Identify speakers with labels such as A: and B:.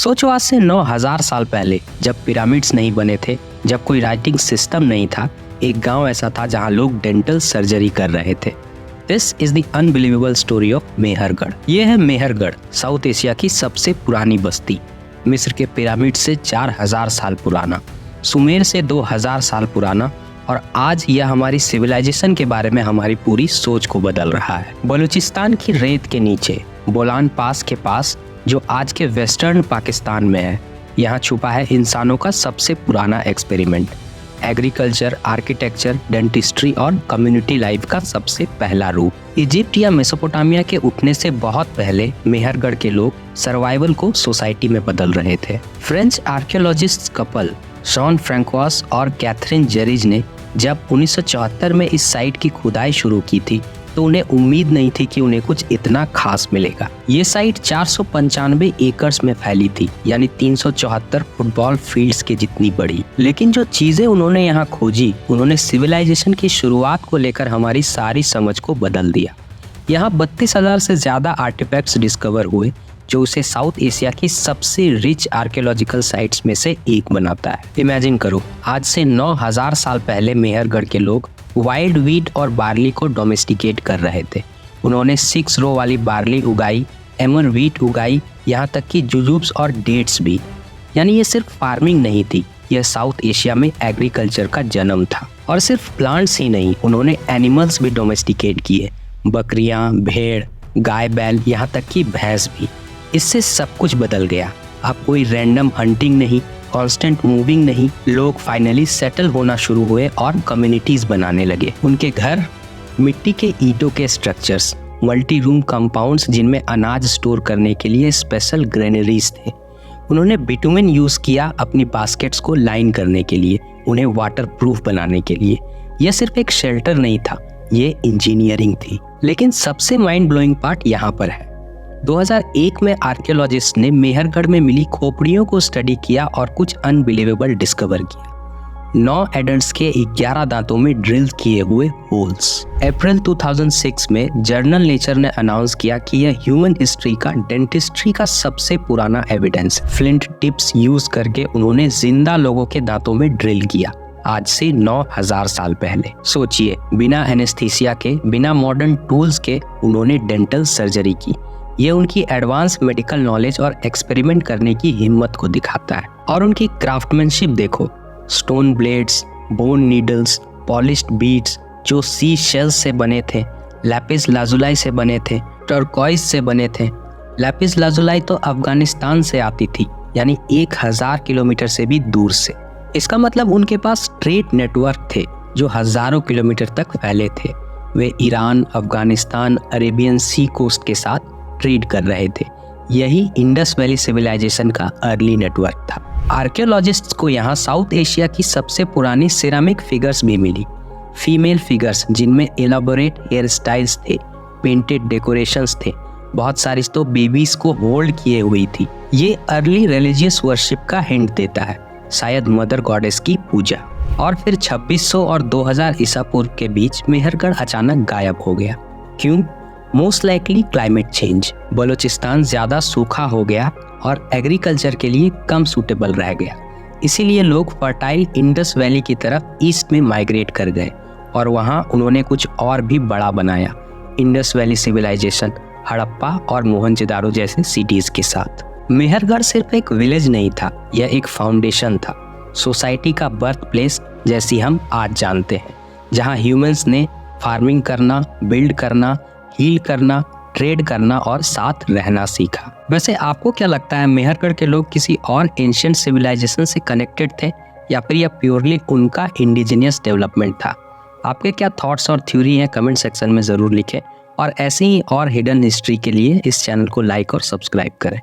A: सोचो आज से 9000 साल पहले जब पिरामिड्स नहीं बने थे, जब कोई राइटिंग सिस्टम नहीं था, एक गांव ऐसा था जहां लोग डेंटल सर्जरी कर रहे थे। This is the unbelievable story of Mehrgarh. ये है मेहरगढ़, साउथ एशिया की सबसे पुरानी बस्ती। मिस्र के पिरामिड से 4000 साल पुराना, सुमेर से 2000 साल पुराना, और आज यह हमारी सिविलाइजेशन के बारे में हमारी पूरी सोच को बदल रहा है। बलूचिस्तान की रेत के नीचे, बोलान पास के पास, जो आज के वेस्टर्न पाकिस्तान में है, यहाँ छुपा है इंसानों का सबसे पुराना एक्सपेरिमेंट। एग्रीकल्चर, आर्किटेक्चर, डेंटिस्ट्री और कम्युनिटी लाइफ का सबसे पहला रूप। इजिप्ट या मेसोपोटामिया के उठने से बहुत पहले मेहरगढ़ के लोग सर्वाइवल को सोसाइटी में बदल रहे थे। French archaeologist couple Jean Francois और कैथरीन जेरिज ने जब 1974 में इस साइट की खुदाई शुरू की थी तो उन्हें उम्मीद नहीं थी कि उन्हें कुछ इतना खास मिलेगा। ये साइट 495 एकर्स में फैली थी, यानी 374 फुटबॉल फील्ड्स के जितनी बड़ी। लेकिन जो चीजें उन्होंने यहाँ खोजी, उन्होंने सिविलाइजेशन की शुरुआत को लेकर हमारी सारी समझ को बदल दिया। यहाँ 32,000 से ज्यादा आर्टिफैक्ट्स डिस्कवर हुए, जो उसे साउथ एशिया की सबसे रिच आर्कियोलॉजिकल साइट्स में से एक बनाता है। इमेजिन करो, आज से 9000 साल पहले मेहरगढ़ के लोग वाइल्ड वीट और बार्ली को डोमेस्टिकेट कर रहे थे। उन्होंने 6 रो वाली बार्ली उगाई, एमर वीट उगाई, यहाँ तक कि जुजुब्स और डेट्स भी। यानी ये सिर्फ फार्मिंग नहीं थी, यह साउथ एशिया में एग्रीकल्चर का जन्म था। और सिर्फ प्लांट्स ही नहीं, उन्होंने एनिमल्स भी डोमेस्टिकेट किए, बकरियां, भेड़, गाय, बैल, यहाँ तक कि भैंस भी। इससे सब कुछ बदल गया। अब कोई रैंडम हंटिंग नहीं, कांस्टेंट मूविंग नहीं, लोग फाइनली सेटल होना शुरू हुए और कम्युनिटीज बनाने लगे। उनके घर मिट्टी के ईंटों के स्ट्रक्चर्स, मल्टी रूम कंपाउंड्स जिनमें अनाज स्टोर करने के लिए स्पेशल ग्रेनरीज थे। उन्होंने बिटुमेन यूज किया अपनी बास्केट्स को लाइन करने के लिए, उन्हें वाटर प्रूफ बनाने के लिए। यह सिर्फ एक शेल्टर नहीं था, ये इंजीनियरिंग थी। लेकिन सबसे माइंड ब्लोइंग पार्ट यहाँ पर है। 2001 में आर्कियोलॉजिस्ट ने मेहरगढ़ में मिली खोपड़ियों को स्टडी किया और कुछ अनबिलीवेबल डिस्कवर किया। 9 एडल्ट्स के 11 दांतों में ड्रिल किए हुए होल्स। अप्रैल 2006 में जर्नल नेचर ने अनाउंस किया कि यह ह्यूमन हिस्ट्री का डेंटिस्ट्री का सबसे पुराना एविडेंस। फ्लिंट टिप्स यूज करके उन्होंने जिंदा लोगों के दांतों में ड्रिल किया, आज से 9000 साल पहले। सोचिए, बिना एनेस्थीसिया के, बिना मॉडर्न टूल्स के उन्होंने डेंटल सर्जरी की। ये उनकी एडवांस मेडिकल नॉलेज और एक्सपेरिमेंट करने की हिम्मत को दिखाता है। और उनकी क्राफ्टमैनशिप देखो, stone blades, bone needles, polished beads जो सी शेल्स से बने थे, लैपिस लाजुलाई से बने थे, टर्कोइज से बने थे। लैपिस लाजुलाई तो अफगानिस्तान से आती थी, यानी 1000 किलोमीटर से भी दूर से। इसका मतलब उनके पास ट्रेड नेटवर्क थे जो हजारों किलोमीटर तक फैले थे। वे ईरान, अफगानिस्तान, अरेबियन सी कोस्ट के साथ ट्रेड कर रहे थे। यही इंडस वैली सिविलाइजेशन का अर्ली नेटवर्क था। आर्कियोलॉजिस्ट्स को यहाँ साउथ एशिया की सबसे पुरानी सिरामिक फिगर्स भी मिली, फीमेल फिगर्स जिनमें एलाबोरेट हेयर स्टाइल्स थे, पेंटेड डेकोरेशंस थे, बहुत सारी तो बेबीज को होल्ड किए हुई थी। ये अर्ली रिलीजियस वर्शिप का हिंट देता है, शायद मदर गॉडेस की पूजा। और फिर 2600 और 2000 ईसा पूर्व के बीच मेहरगढ़ अचानक गायब हो गया। क्यों? Most likely climate change. Balochistan ज्यादा सूखा हो गया और एग्रीकल्चर के लिए कम सूटेबल रह गया। इसीलिए लोग फर्टाइल इंडस वैली की तरफ ईस्ट में माइग्रेट कर गए और वहाँ उन्होंने कुछ और भी बड़ा बनाया, इंडस वैली सिविलाइजेशन, हड़प्पा और मोहनजोदारो जैसे सिटीज के साथ। मेहरगढ़ सिर्फ एक विलेज नहीं था, यह एक फाउंडेशन था, सोसाइटी का बर्थ प्लेस जैसी हम आज जानते हैं, जहाँ ह्यूमंस ने फार्मिंग करना, बिल्ड करना, हील करना, ट्रेड करना और साथ रहना सीखा। वैसे आपको क्या लगता है, मेहरगढ़ के लोग किसी और एंशिएंट सिविलाइजेशन से कनेक्टेड थे या फिर यह प्योरली उनका इंडिजिनियस डेवलपमेंट था? आपके क्या थॉट्स और थ्योरी हैं, कमेंट सेक्शन में ज़रूर लिखें। और ऐसे ही और हिडन हिस्ट्री के लिए इस चैनल को लाइक और सब्सक्राइब करें।